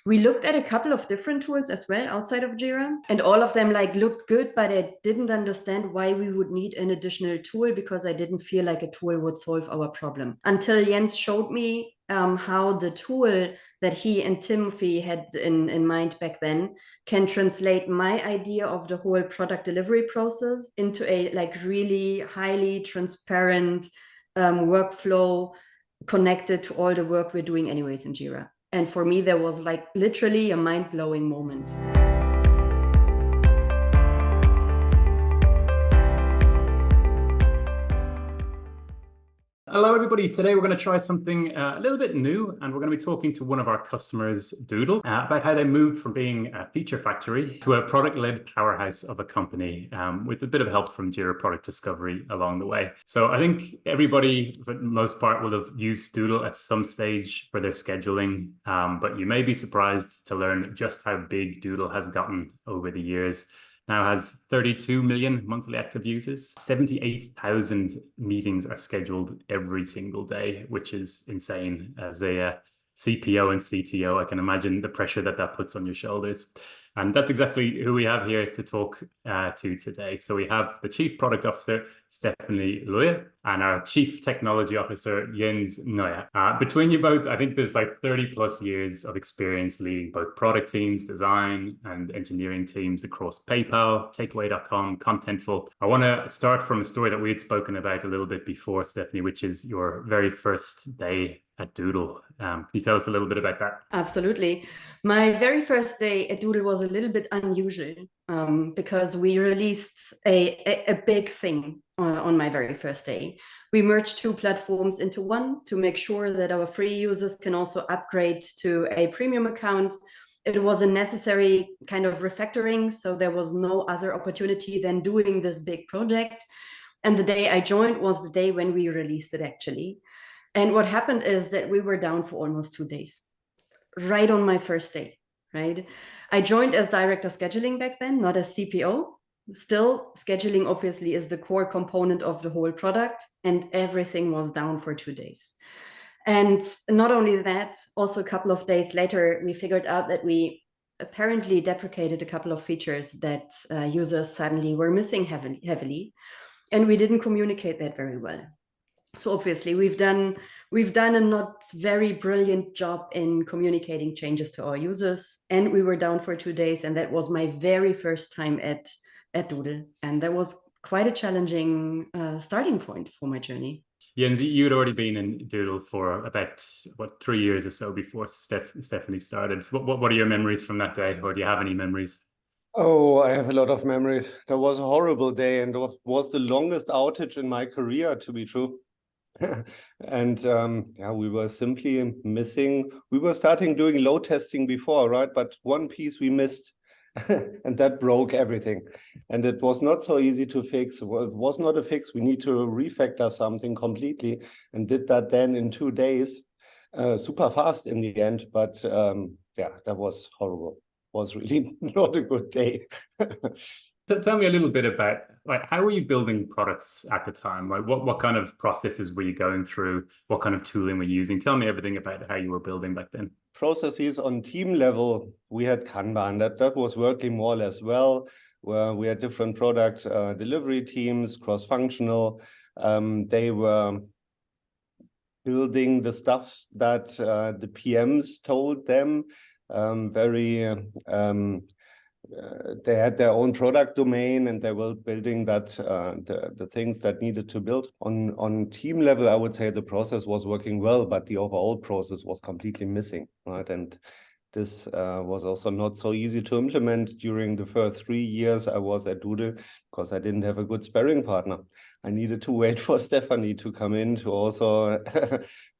We looked at a couple of different tools as well outside of Jira, and all of them like looked good, but I didn't understand why we would need an additional tool, because I didn't feel like a tool would solve our problem until Jens showed me how the tool that he and Timothy had in mind back then can translate my idea of the whole product delivery process into a like really highly transparent workflow connected to all the work we're doing anyways in Jira. And for me, there was like literally a mind-blowing moment. Hello, everybody. Today we're going to try something a little bit new, and we're going to be talking to one of our customers, Doodle, about how they moved from being a feature factory to a product-led powerhouse of a company, with a bit of help from Jira Product Discovery along the way. So I think everybody, for the most part, will have used Doodle at some stage for their scheduling, but you may be surprised to learn just how big Doodle has gotten over the years. Now has 32 million monthly active users. 78,000 meetings are scheduled every single day, which is insane. As a CPO and CTO, I can imagine the pressure that puts on your shoulders. And that's exactly who we have here to talk to today. So we have the Chief Product Officer, Stephanie Loya, and our Chief Technology Officer, Jens Neuer. Between you both, I think there's like 30 plus years of experience leading both product teams, design, and engineering teams across PayPal, Takeaway.com, Contentful. I want to start from a story that we had spoken about a little bit before, Stephanie, which is your very first day at Doodle. Can you tell us a little bit about that? Absolutely. My very first day at Doodle was a little bit unusual because we released a big thing on my very first day. We merged two platforms into one to make sure that our free users can also upgrade to a premium account. It was a necessary kind of refactoring, so there was no other opportunity than doing this big project. And the day I joined was the day when we released it, actually. And what happened is that we were down for almost 2 days, right on my first day, right? I joined as director scheduling back then, not as CPO. Still, scheduling obviously is the core component of the whole product, and everything was down for 2 days. And not only that, also a couple of days later, we figured out that we apparently deprecated a couple of features that users suddenly were missing heavily, and we didn't communicate that very well. So obviously we've done a not very brilliant job in communicating changes to our users, and we were down for 2 days, and that was my very first time at Doodle, and that was quite a challenging starting point for my journey. Jens, you'd already been in Doodle for about 3 years or so before Stephanie started. What are your memories from that day, or do you have any memories? Oh, I have a lot of memories. That was a horrible day, and it was the longest outage in my career, to be true. And yeah, we were simply missing. We were starting doing load testing before, right? But one piece we missed, and that broke everything. And it was not so easy to fix. Well, it was not a fix. We need to refactor something completely, and did that then in 2 days, super fast in the end. But yeah, that was horrible. Was really not a good day. Tell me a little bit about, like, how were you building products at the time? Like, what kind of processes were you going through? What kind of tooling were you using? Tell me everything about how you were building back then. Processes on team level, we had Kanban. That was working more or less well, where we had different product delivery teams, cross-functional. They were building the stuff that the PMs told them. They had their own product domain, and they were building that the things that needed to build on team level. I would say the process was working well, but the overall process was completely missing, right? And this was also not so easy to implement during the first 3 years I was at Doodle, because I didn't have a good sparring partner. I needed to wait for Stephanie to come in to also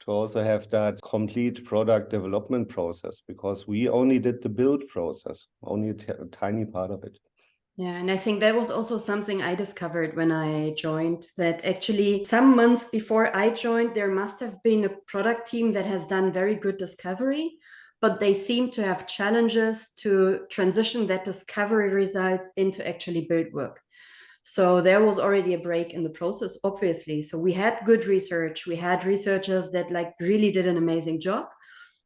to also have that complete product development process, because we only did the build process, only a tiny part of it. Yeah, and I think that was also something I discovered when I joined, that actually some months before I joined, there must have been a product team that has done very good discovery, but they seem to have challenges to transition that discovery results into actually build work. So there was already a break in the process, obviously. So we had good research. We had researchers that like really did an amazing job,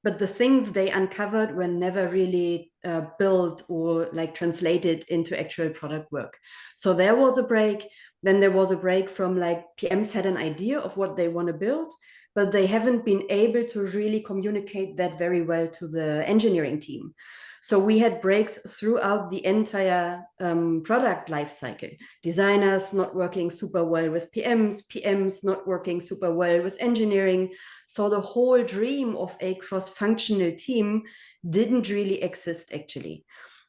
but the things they uncovered were never really built or like translated into actual product work. So there was a break. Then there was a break from like PMs had an idea of what they want to build, but they haven't been able to really communicate that very well to the engineering team. So we had breaks throughout the entire product lifecycle. Designers not working super well with PMs, PMs not working super well with engineering. So the whole dream of a cross-functional team didn't really exist actually.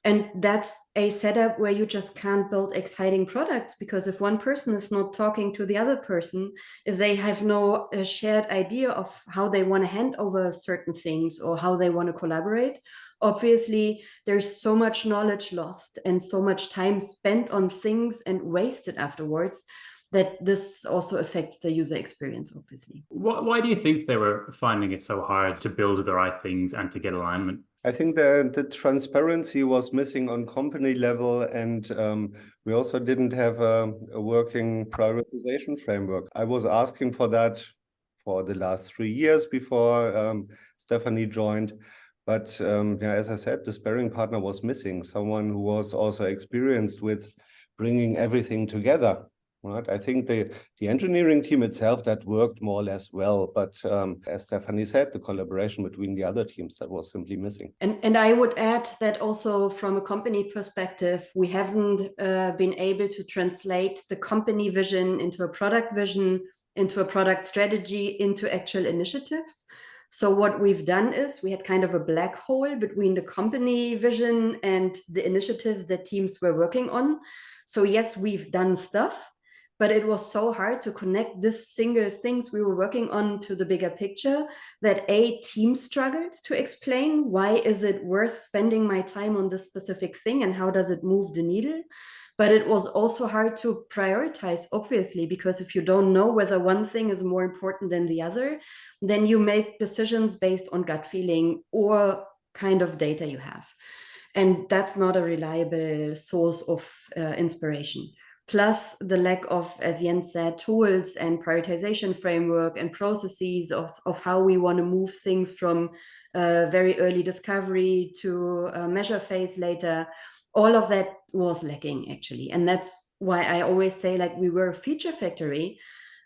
And that's a setup where you just can't build exciting products, because if one person is not talking to the other person, if they have no shared idea of how they want to hand over certain things or how they want to collaborate, obviously there's so much knowledge lost and so much time spent on things and wasted afterwards, that this also affects the user experience, obviously. Why do you think they were finding it so hard to build the right things and to get alignment? I think the transparency was missing on company level, and we also didn't have a working prioritization framework. I was asking for that for the last 3 years before Stephanie joined. But yeah, as I said, the sparring partner was missing, someone who was also experienced with bringing everything together. Right. I think the engineering team itself, that worked more or less well, but as Stephanie said, the collaboration between the other teams, that was simply missing. And I would add that also from a company perspective, we haven't been able to translate the company vision into a product vision, into a product strategy, into actual initiatives. So what we've done is we had kind of a black hole between the company vision and the initiatives that teams were working on. So yes, we've done stuff, but it was so hard to connect this single things we were working on to the bigger picture that a team struggled to explain why is it worth spending my time on this specific thing and how does it move the needle. But it was also hard to prioritize, obviously, because if you don't know whether one thing is more important than the other, then you make decisions based on gut feeling or kind of data you have. And that's not a reliable source of inspiration. Plus the lack of, as Jens said, tools and prioritization framework and processes of how we want to move things from very early discovery to measure phase later. All of that was lacking actually. And that's why I always say like we were a feature factory,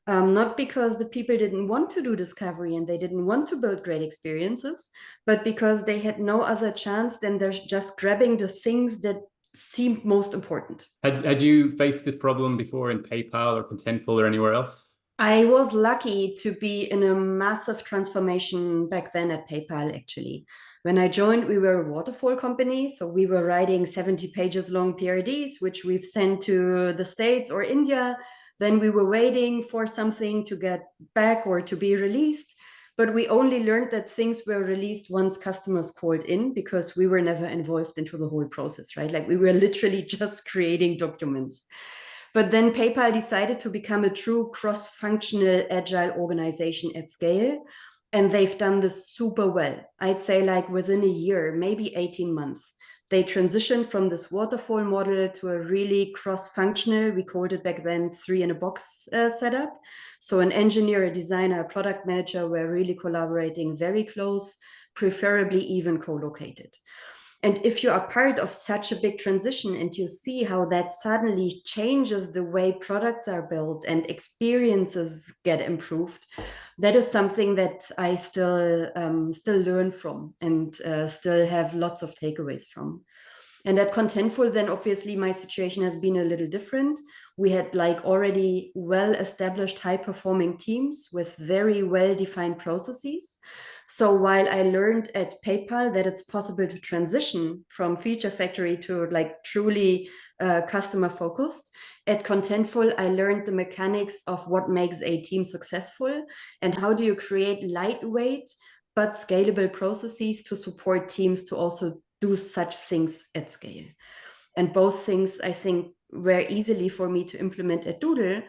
not because the people didn't want to do discovery and they didn't want to build great experiences, but because they had no other chance than they're just grabbing the things that seemed most important. Had you faced this problem before in PayPal or Contentful or anywhere else? I was lucky to be in a massive transformation back then at PayPal, actually. When I joined, we were a waterfall company. So we were writing 70 pages long PRDs, which we've sent to the States or India. Then we were waiting for something to get back or to be released. But we only learned that things were released once customers called in, because we were never involved into the whole process, right? Like we were literally just creating documents. But then PayPal decided to become a true cross-functional agile organization at scale. And they've done this super well. I'd say like within a year, maybe 18 months, they transitioned from this waterfall model to a really cross-functional, we called it back then 3-in-a-box setup. So an engineer, a designer, a product manager were really collaborating very close, preferably even co-located. And if you are part of such a big transition and you see how that suddenly changes the way products are built and experiences get improved, that is something that I still learn from and still have lots of takeaways from. And at Contentful, then obviously my situation has been a little different. We had like already well-established high-performing teams with very well-defined processes. So while I learned at PayPal that it's possible to transition from feature factory to like truly customer focused, at Contentful, I learned the mechanics of what makes a team successful and how do you create lightweight but scalable processes to support teams to also do such things at scale. And both things, I think, were easily for me to implement at Doodle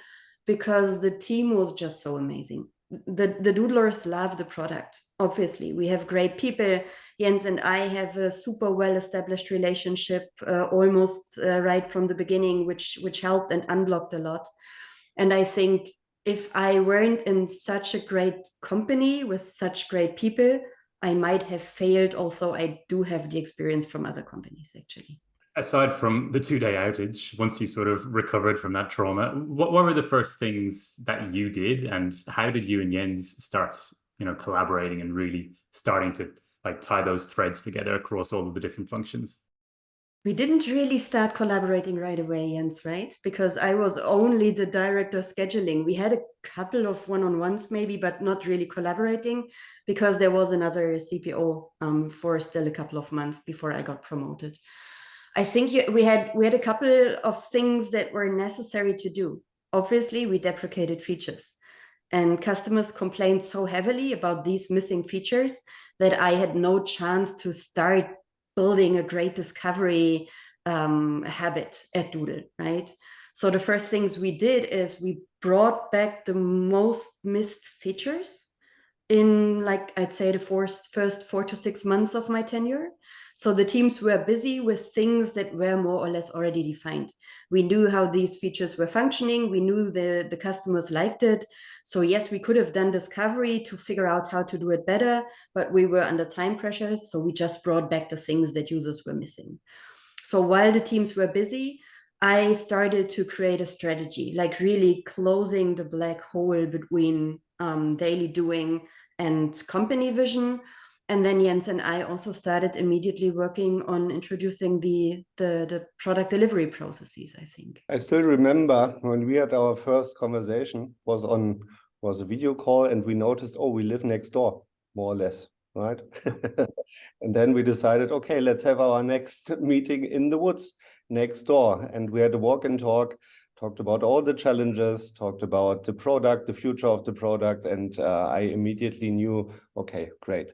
because the team was just so amazing. The Doodlers love the product. Obviously, we have great people. Jens and I have a super well-established relationship almost right from the beginning, which helped and unblocked a lot. And I think if I weren't in such a great company with such great people, I might have failed. Also, I do have the experience from other companies, actually. Aside from the 2-day outage, once you sort of recovered from that trauma, what were the first things that you did, and how did you and Jens start, collaborating and really starting to like tie those threads together across all of the different functions? We didn't really start collaborating right away, Jens, right? Because I was only the director scheduling. We had a couple of one-on-ones maybe, but not really collaborating because there was another CPO for still a couple of months before I got promoted. I think we had a couple of things that were necessary to do. Obviously, we deprecated features, and customers complained so heavily about these missing features that I had no chance to start building a great discovery habit at Doodle, right? So the first things we did is we brought back the most missed features in, like, I'd say the first 4 to 6 months of my tenure. So the teams were busy with things that were more or less already defined. We knew how these features were functioning. We knew the customers liked it. So yes, we could have done discovery to figure out how to do it better, but we were under time pressure. So we just brought back the things that users were missing. So while the teams were busy, I started to create a strategy, like really closing the black hole between daily doing and company vision. And then Jens and I also started immediately working on introducing the product delivery processes, I think. I still remember when we had our first conversation was a video call, and we noticed, oh, we live next door, more or less, right? And then we decided, okay, let's have our next meeting in the woods next door. And we had a walk and talk, talked about all the challenges, talked about the product, the future of the product. And I immediately knew, okay, great.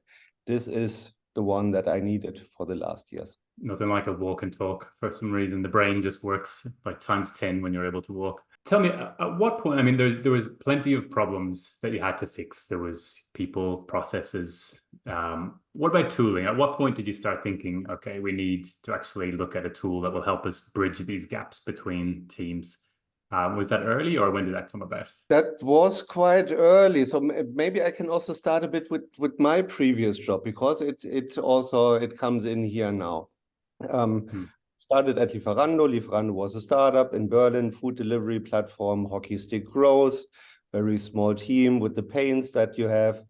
This is the one that I needed for the last years. Nothing like a walk and talk. For some reason, the brain just works like times 10 when you're able to walk. Tell me, at what point, I mean, there was plenty of problems that you had to fix. There was people, processes. What about tooling? At what point did you start thinking, okay, we need to actually look at a tool that will help us bridge these gaps between teams? Was that early, or when did that come about? That was quite early. So maybe I can also start a bit with my previous job, because it comes in here now. Started at Lieferando. Lieferando was a startup in Berlin, food delivery platform, hockey stick growth, very small team with the pains that you have.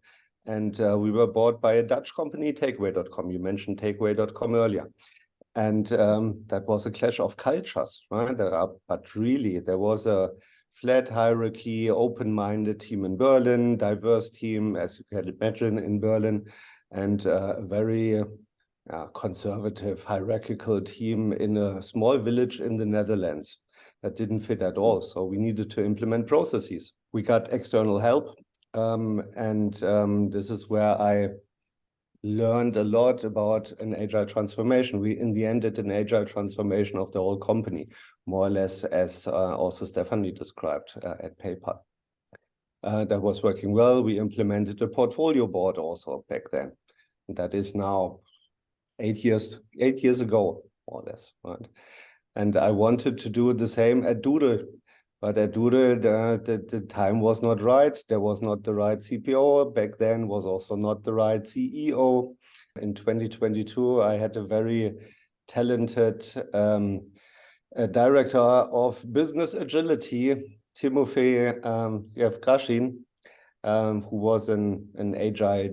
And we were bought by a Dutch company, Takeaway.com. You mentioned Takeaway.com earlier. And that was a clash of cultures, right? But really, there was a flat hierarchy, open-minded team in Berlin, diverse team, as you can imagine, in Berlin, and a very conservative, hierarchical team in a small village in the Netherlands that didn't fit at all. So we needed to implement processes. We got external help, and this is where I learned a lot about an agile transformation. We, in the end, did an agile transformation of the whole company, more or less, as also Stephanie described at PayPal. That was working well. We implemented a portfolio board also back then. And that is now 8 years ago, more or less, right? And I wanted to do the same at Doodle. But at Doodle, the time was not right. There was not the right CPO. Back then was also not the right CEO. In 2022, I had a very talented director of business agility, Timofey Yevgrashin, who was an agile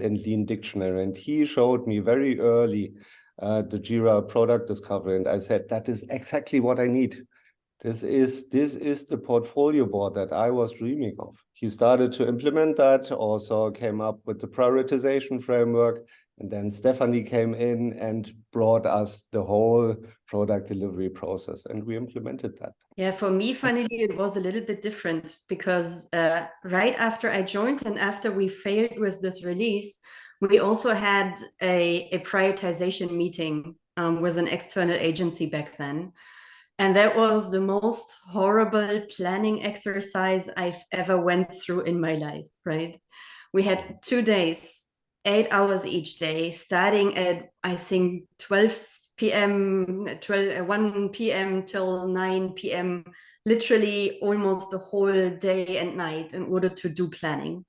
and lean dictionary. And he showed me very early the Jira product discovery. And I said, that is exactly what I need. This is the portfolio board that I was dreaming of. He started to implement that, also came up with the prioritization framework, and then Stephanie came in and brought us the whole product delivery process, and we implemented that. Yeah, for me, funnily, it was a little bit different, because right after I joined and after we failed with this release, we also had a prioritization meeting with an external agency back then. And that was the most horrible planning exercise I've ever went through in my life, right? We had 2 days, 8 hours each day, starting at, I think, 1 p.m. till 9 p.m., literally almost the whole day and night in order to do planning.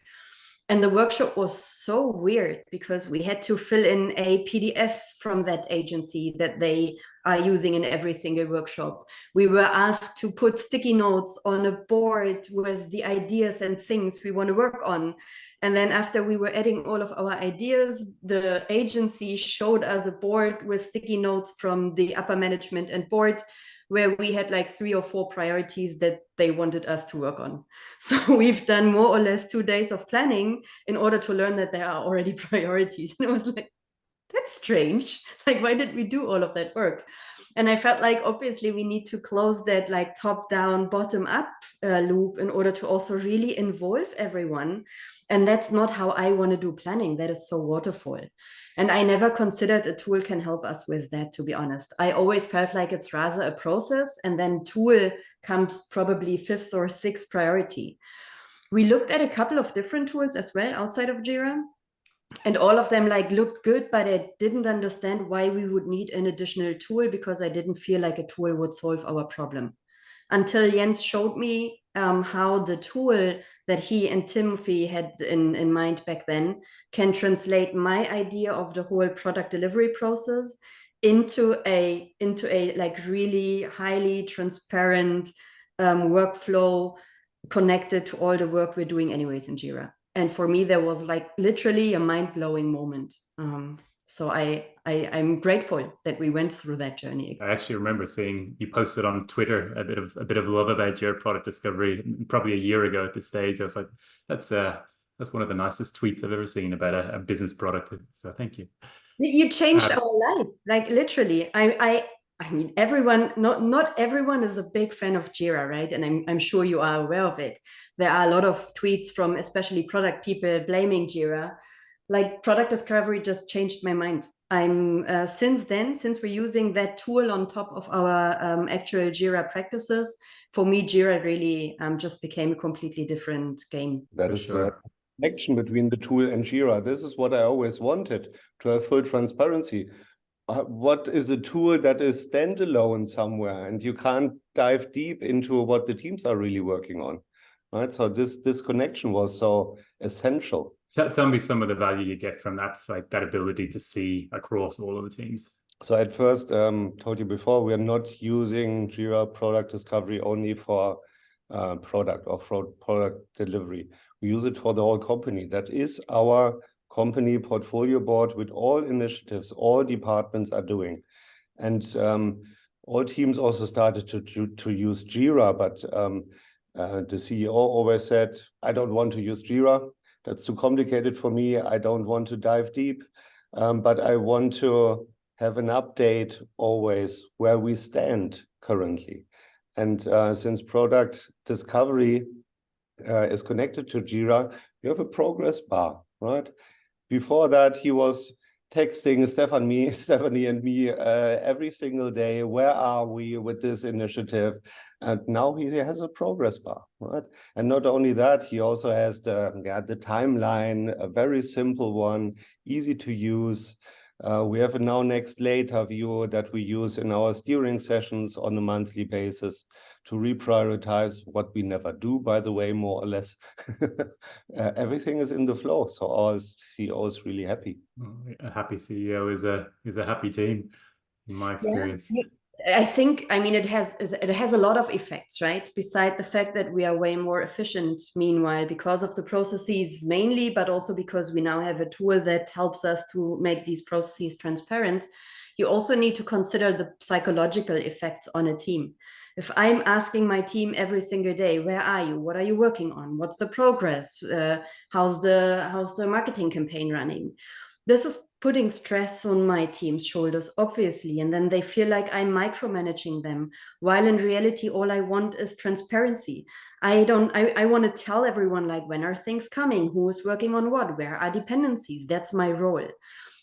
And the workshop was so weird because we had to fill in a PDF from that agency that they are using in every single workshop. We were asked to put sticky notes on a board with the ideas and things we want to work on. And then after we were adding all of our ideas, the agency showed us a board with sticky notes from the upper management and board, where we had like 3 or 4 priorities that they wanted us to work on. So we've done more or less 2 days of planning in order to learn that there are already priorities. And it was like, that's strange. Like, why did we do all of that work? And I felt like, obviously, we need to close that like top down, bottom up loop in order to also really involve everyone. And that's not how I want to do planning. That is so waterfall. And I never considered a tool can help us with that, to be honest. I always felt like it's rather a process, and then tool comes probably 5th or 6th priority. We looked at a couple of different tools as well outside of Jira, and all of them like looked good, but I didn't understand why we would need an additional tool, because I didn't feel like a tool would solve our problem. Until Jens showed me how the tool that he and Timothy had in mind back then can translate my idea of the whole product delivery process into a like really highly transparent workflow connected to all the work we're doing anyways in Jira. And for me, there was like literally a mind-blowing moment. So I'm grateful that we went through that journey. I actually remember seeing you posted on Twitter a bit of love about your product discovery probably a year ago at this stage. I was like, that's one of the nicest tweets I've ever seen about a business product. So thank you. You changed our life, like literally. I mean, everyone, not everyone is a big fan of Jira, right? And I'm sure you are aware of it. There are a lot of tweets from especially product people blaming Jira. Like, product discovery just changed my mind. I'm since we're using that tool on top of our actual Jira practices, for me, Jira really just became a completely different game. That is sure. Connection between the tool and Jira. This is what I always wanted, to have full transparency. What is a tool that is standalone somewhere and you can't dive deep into what the teams are really working on, right? So this connection was so essential. Tell me some of the value you get from that, like that ability to see across all of the teams. So at first, told you before, we are not using Jira product discovery only for product or for product delivery. We use it for the whole company. That is our company portfolio board with all initiatives all departments are doing. And all teams also started to use Jira, but the CEO always said, I don't want to use Jira. That's too complicated for me. I don't want to dive deep, but I want to have an update always where we stand currently. And since product discovery is connected to Jira, you have a progress bar, right? Before that, he was texting Stephanie and me every single day. Where are we with this initiative? And now he has a progress bar, right? And not only that, he also has the timeline, a very simple one, easy to use. We have a now next later view that we use in our steering sessions on a monthly basis to reprioritize what we never do, by the way, more or less. Everything is in the flow. So our CEO is really happy. A happy CEO is a happy team, in my experience. Yeah. I think, I mean, it has a lot of effects, right? Beside the fact that we are way more efficient, meanwhile, because of the processes mainly, but also because we now have a tool that helps us to make these processes transparent. You also need to consider the psychological effects on a team. If I'm asking my team every single day, where are you? What are you working on? What's the progress? How's the marketing campaign running? This is putting stress on my team's shoulders, obviously, and then they feel like I'm micromanaging them, while in reality, all I want is transparency. I want to tell everyone, like, when are things coming? Who is working on what? Where are dependencies? That's my role.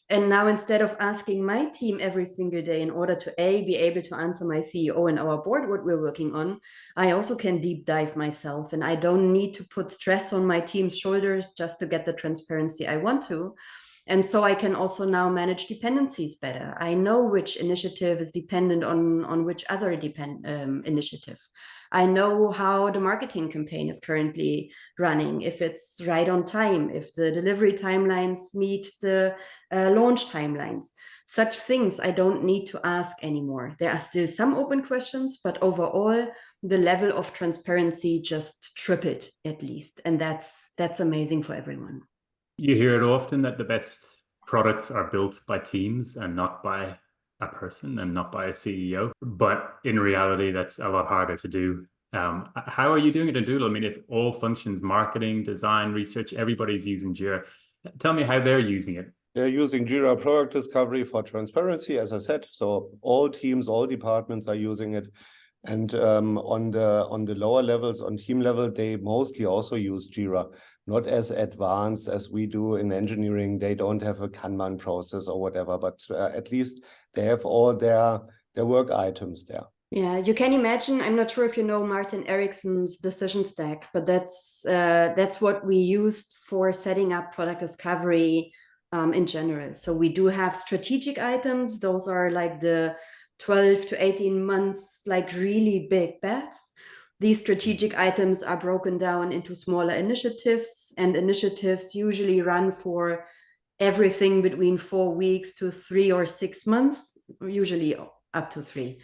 And now, instead of asking my team every single day in order to be able to answer my CEO and our board what we're working on, I also can deep dive myself, and I don't need to put stress on my team's shoulders just to get the transparency I want to. And so I can also now manage dependencies better. I know which initiative is dependent on which other initiative. I know how the marketing campaign is currently running, if it's right on time, if the delivery timelines meet the launch timelines. Such things I don't need to ask anymore. There are still some open questions, but overall, the level of transparency just tripled at least. And that's amazing for everyone. You hear it often that the best products are built by teams and not by a person and not by a CEO. But in reality, that's a lot harder to do. How are you doing it in Doodle? I mean, if all functions, marketing, design, research, everybody's using Jira, tell me how they're using it. They're using Jira Product Discovery for transparency, as I said. So all teams, all departments are using it. And on the lower levels, on team level, they mostly also use Jira, not as advanced as we do in engineering. They don't have a Kanban process or whatever, but at least they have all their work items there. Yeah, you can imagine. I'm not sure if you know Martin Ericsson's decision stack, but that's what we used for setting up product discovery in general. So we do have strategic items. Those are like the 12 to 18 months, like really big bets. These strategic items are broken down into smaller initiatives, and initiatives usually run for everything between 4 weeks to 3 or 6 months, usually up to 3.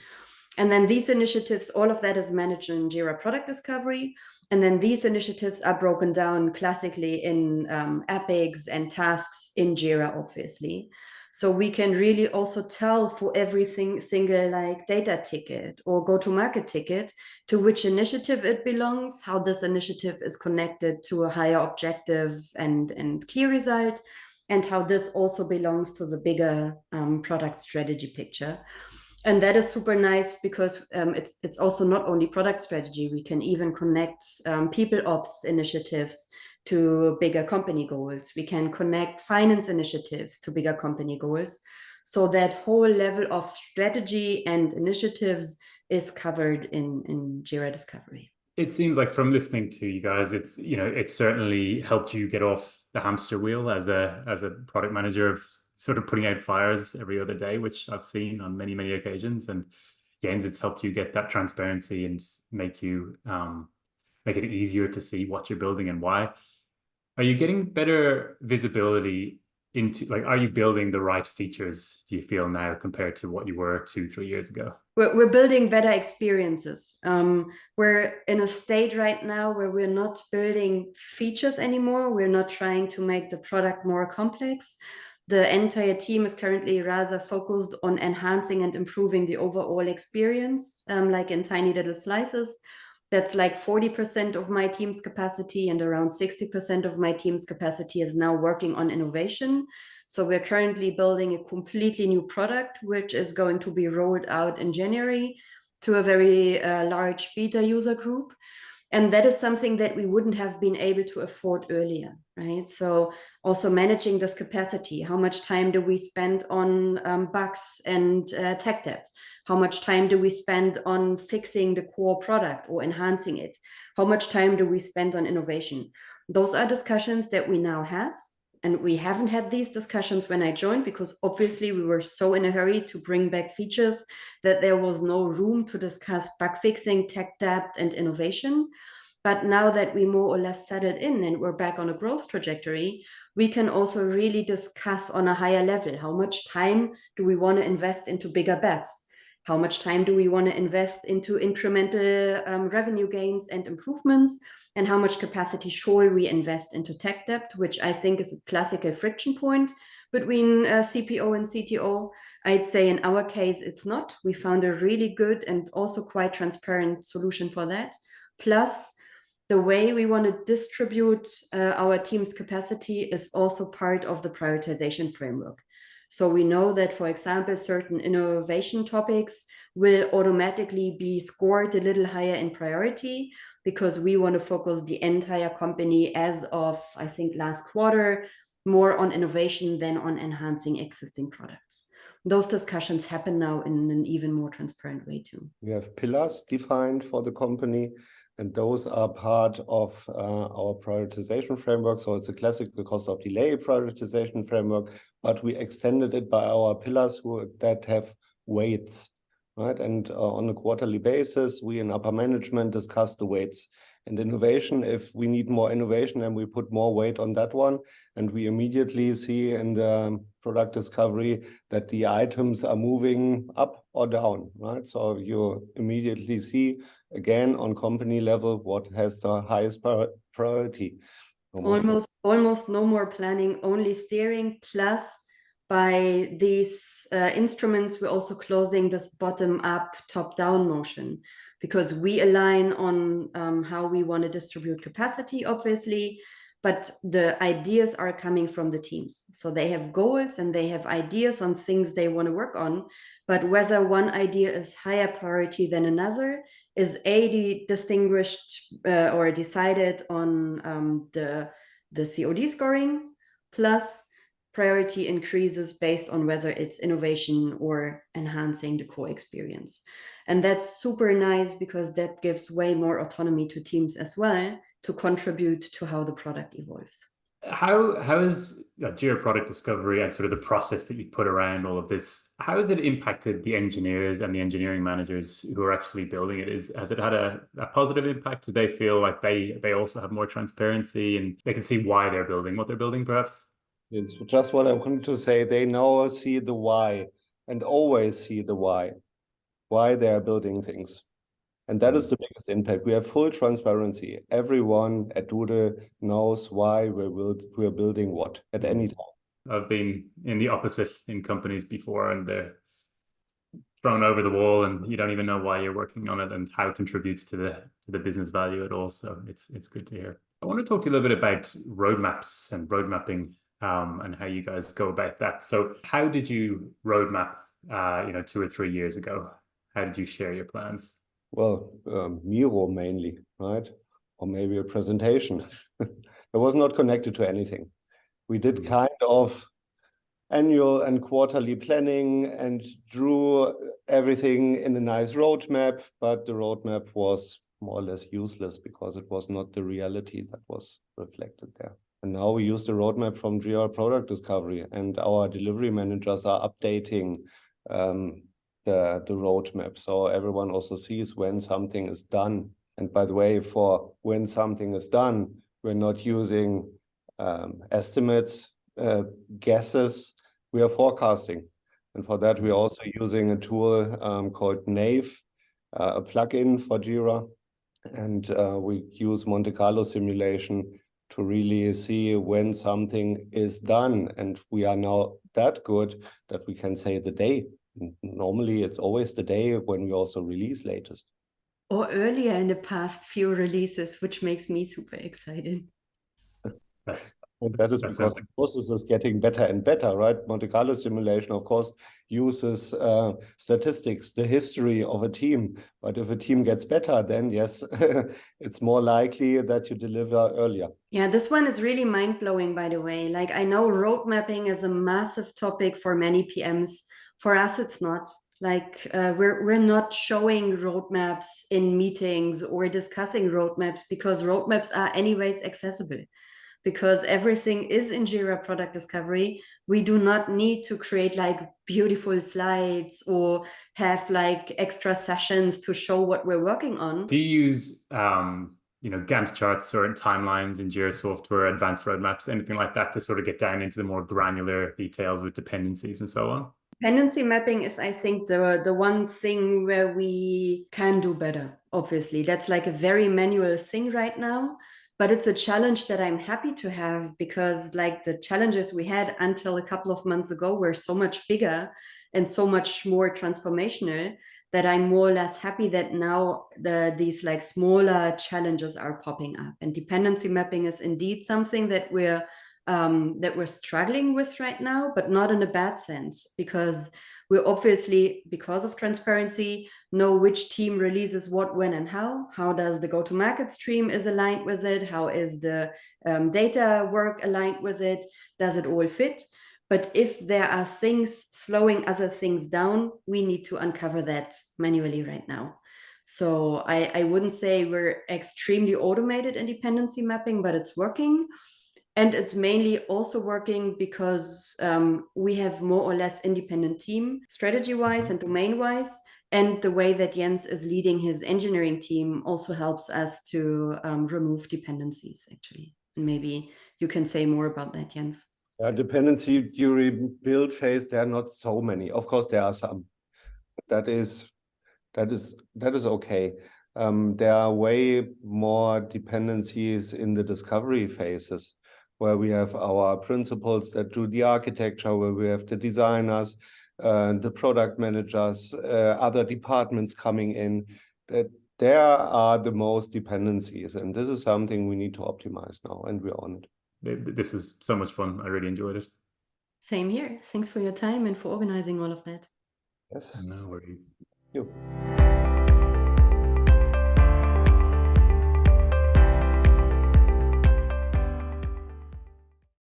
And then these initiatives, all of that is managed in Jira Product Discovery. And then these initiatives are broken down classically in epics and tasks in Jira, obviously. So we can really also tell for everything single like data ticket or go-to-market ticket to which initiative it belongs, how this initiative is connected to a higher objective and key result, and how this also belongs to the bigger product strategy picture. And that is super nice because it's also not only product strategy. We can even connect people ops initiatives to bigger company goals. We can connect finance initiatives to bigger company goals. So that whole level of strategy and initiatives is covered in Jira Discovery. It seems like from listening to you guys, it's certainly helped you get off the hamster wheel as a product manager of sort of putting out fires every other day, which I've seen on many, many occasions. And Jens, it's helped you get that transparency and make it easier to see what you're building and why. Are you getting better visibility into, like, are you building the right features, do you feel now, compared to what you were 2-3 years ago? We're building better experiences. We're in a state right now where we're not building features anymore. We're not trying to make the product more complex. The entire team is currently rather focused on enhancing and improving the overall experience, like in tiny little slices. That's like 40% of my team's capacity, and around 60% of my team's capacity is now working on innovation. So we're currently building a completely new product, which is going to be rolled out in January to a very large beta user group. And that is something that we wouldn't have been able to afford earlier, right? So also managing this capacity, how much time do we spend on bugs and tech debt? How much time do we spend on fixing the core product or enhancing it? How much time do we spend on innovation? Those are discussions that we now have. And we haven't had these discussions when I joined, because obviously we were so in a hurry to bring back features that there was no room to discuss bug fixing, tech debt, and innovation. But now that we more or less settled in and we're back on a growth trajectory, we can also really discuss on a higher level, how much time do we want to invest into bigger bets? How much time do we want to invest into incremental revenue gains and improvements? And how much capacity should we invest into tech debt, which I think is a classical friction point between CPO and CTO. I'd say in our case, it's not. We found a really good and also quite transparent solution for that. Plus, the way we want to distribute our team's capacity is also part of the prioritization framework. So we know that, for example, certain innovation topics will automatically be scored a little higher in priority, because we want to focus the entire company as of, I think, last quarter, more on innovation than on enhancing existing products. Those discussions happen now in an even more transparent way too. We have pillars defined for the company. And those are part of our prioritization framework. So it's a classical cost of delay prioritization framework, but we extended it by our pillars that have weights, right? And on a quarterly basis, we in upper management discuss the weights. And innovation, if we need more innovation, then we put more weight on that one. And we immediately see in the product discovery that the items are moving up or down, right? So you immediately see, again, on company level, what has the highest priority. Almost no more planning, only steering. Plus, by these instruments, we're also closing this bottom-up, top-down motion, because we align on how we want to distribute capacity, obviously, but the ideas are coming from the teams. So they have goals and they have ideas on things they want to work on, but whether one idea is higher priority than another is distinguished or decided on the COD scoring, plus priority increases based on whether it's innovation or enhancing the core experience. And that's super nice because that gives way more autonomy to teams as well to contribute to how the product evolves. How is Jira Product Discovery and sort of the process that you've put around all of this, how has it impacted the engineers and the engineering managers who are actually building it? Has it had a positive impact? Do they feel like they also have more transparency and they can see why they're building what they're building, perhaps? It's just what I wanted to say. They now see the why and always see the why they are building things. And that is the biggest impact. We have full transparency. Everyone at Doodle knows why we're building what at any time. I've been in the opposite in companies before, and they're thrown over the wall, and you don't even know why you're working on it and how it contributes to the business value at all. So it's good to hear. I want to talk to you a little bit about roadmaps and road mapping and how you guys go about that. So how did you roadmap 2 or 3 years ago? How did you share your plans? Well, Miro mainly, right? Or maybe a presentation. It was not connected to anything. We did kind of annual and quarterly planning and drew everything in a nice roadmap, but the roadmap was more or less useless because it was not the reality that was reflected there. And now we use the roadmap from Jira Product Discovery, and our delivery managers are updating the roadmap. So everyone also sees when something is done. And by the way, for when something is done, we're not using estimates, guesses, we are forecasting. And for that, we're also using a tool called Nave, a plugin for Jira. And we use Monte Carlo simulation to really see when something is done. And we are now that good that we can say the day. Normally, it's always the day when we also release latest. Or earlier in the past few releases, which makes me super excited. And that is because the process is getting better and better, right? Monte Carlo simulation, of course, uses statistics, the history of a team. But if a team gets better, then yes, it's more likely that you deliver earlier. Yeah, this one is really mind-blowing, by the way. Like, I know road mapping is a massive topic for many PMs. For us, it's not. Like, we're not showing roadmaps in meetings or discussing roadmaps because roadmaps are anyways accessible. Because everything is in Jira Product Discovery, we do not need to create like beautiful slides or have like extra sessions to show what we're working on. Do you use Gantt charts or timelines in Jira software, advanced roadmaps, anything like that to sort of get down into the more granular details with dependencies and so on? Dependency mapping is, I think, the one thing where we can do better, obviously. That's like a very manual thing right now. But it's a challenge that I'm happy to have because like the challenges we had until a couple of months ago were so much bigger and so much more transformational that I'm more or less happy that now these like smaller challenges are popping up. And dependency mapping is indeed something that we're struggling with right now, but not in a bad sense, because we obviously, because of transparency, know which team releases what, when, and how. How does the go-to-market stream is aligned with it? How is the data work aligned with it? Does it all fit? But if there are things slowing other things down, we need to uncover that manually right now. So I wouldn't say we're extremely automated in dependency mapping, but it's working. And it's mainly also working because we have more or less independent team, strategy-wise and domain-wise. And the way that Jens is leading his engineering team also helps us to remove dependencies, actually. And maybe you can say more about that, Jens. Dependency during build phase, there are not so many. Of course, there are some. That is okay. There are way more dependencies in the discovery phases, where we have our principals that do the architecture, where we have the designers, the product managers, other departments coming in. That there are the most dependencies, and this is something we need to optimize now, and we're on it. This was so much fun. I really enjoyed it. Same here. Thanks for your time and for organizing all of that. Yes. No worries. You.